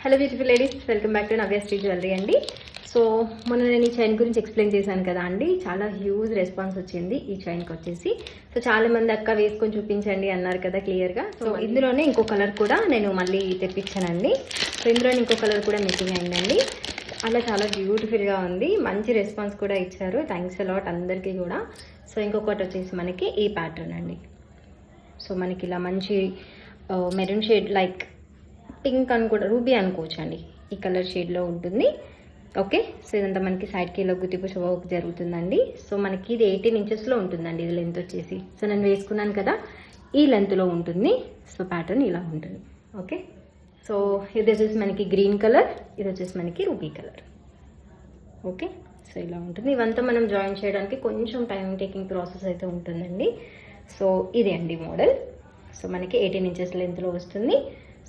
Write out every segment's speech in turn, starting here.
Hello beautiful ladies, welcome back to Navya Sri jewellery అండి. So మొన్న నేను ఈ చైన్ గురించి ఎక్స్ప్లెయిన్ చేశాను కదా అండి, చాలా హ్యూజ్ రెస్పాన్స్ వచ్చింది ఈ చైన్కి వచ్చేసి. సో చాలా మంది అక్క వేసుకొని చూపించండి అన్నారు కదా క్లియర్గా. సో ఇందులోనే ఇంకో కలర్ కూడా నేను మళ్ళీ తెప్పించానండి. సో ఇందులోనే ఇంకో కలర్ కూడా మిస్సింగ్ అయిందండి. అలా చాలా బ్యూటిఫుల్గా ఉంది, మంచి రెస్పాన్స్ కూడా ఇచ్చారు. థ్యాంక్స్ అలాట్ అందరికీ కూడా. సో ఇంకొకటి వచ్చేసి మనకి ఈ ప్యాటర్న్ అండి. సో మనకి ఇలా మంచి మెరూన్ షేడ్ లైక్ పింక్ అని కూడా రూబీ అనుకోవచ్చు అండి, ఈ కలర్ షేడ్లో ఉంటుంది. ఓకే, సో ఇదంతా మనకి సైడ్కి ఇలా గుత్తిపూస వర్క్ జరుగుతుందండి. సో మనకి ఇది 18 ఇంచెస్లో ఉంటుందండి ఇది లెంత్ వచ్చేసి. సో నేను వేసుకున్నాను కదా, ఈ లెంత్లో ఉంటుంది. సో ప్యాటర్న్ ఇలా ఉంటుంది. ఓకే, సో ఇది వచ్చేసి మనకి గ్రీన్ కలర్, ఇది వచ్చేసి మనకి రూబీ కలర్. ఓకే, సో ఇలా ఉంటుంది. ఇవంతా మనం జాయిన్ చేయడానికి కొంచెం టైం టేకింగ్ ప్రాసెస్ అయితే ఉంటుందండి. సో ఇదే అండి మోడల్. సో మనకి 18 ఇంచెస్ లెంత్లో వస్తుంది.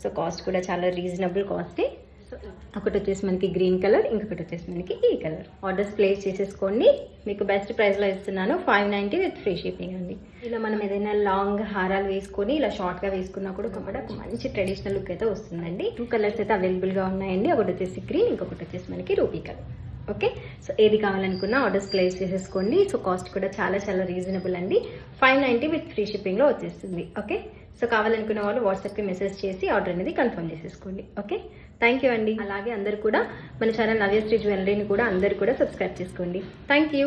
సో కాస్ట్ కూడా చాలా రీజనబుల్ కాస్టే. సో ఒకటి వచ్చేసి మనకి గ్రీన్ కలర్, ఇంకొకటి వచ్చేసి మనకి ఈ కలర్. ఆర్డర్స్ ప్లేస్ చేసేసుకోండి, మీకు బెస్ట్ ప్రైస్లో ఇస్తున్నాను. 590 విత్ ఫ్రీ షిప్పింగ్ అండి. ఇలా మనం ఏదైనా లాంగ్ హారాలు వేసుకొని ఇలా షార్ట్గా వేసుకున్నా కూడా ఒక మంచి ట్రెడిషనల్ లుక్ అయితే వస్తుందండి. 2 కలర్స్ అయితే అవైలబుల్గా ఉన్నాయండి. ఒకటి వచ్చేసి గ్రీన్, ఇంకొకటి వచ్చేసి మనకి రూబీ కలర్. ఓకే, సో ఏది కావాలనుకున్నా ఆర్డర్స్ ప్లేస్ చేసేసుకోండి. సో కాస్ట్ కూడా చాలా చాలా రీజనబుల్ అండి. 590 విత్ ఫ్రీ షిప్పింగ్లో వచ్చేస్తుంది. ఓకే, సో కావాలనుకున్న వాళ్ళు వాట్సాప్కి మెసేజ్ చేసి ఆర్డర్ అనేది కన్ఫర్మ్ చేసేసుకోండి. ఓకే, థ్యాంక్ యూ అండి. అలాగే అందరు కూడా మన ఛానల్ నవ్య శ్రీ జ్యువెలరీని కూడా అందరు కూడా సబ్స్క్రైబ్ చేసుకోండి. Thank you.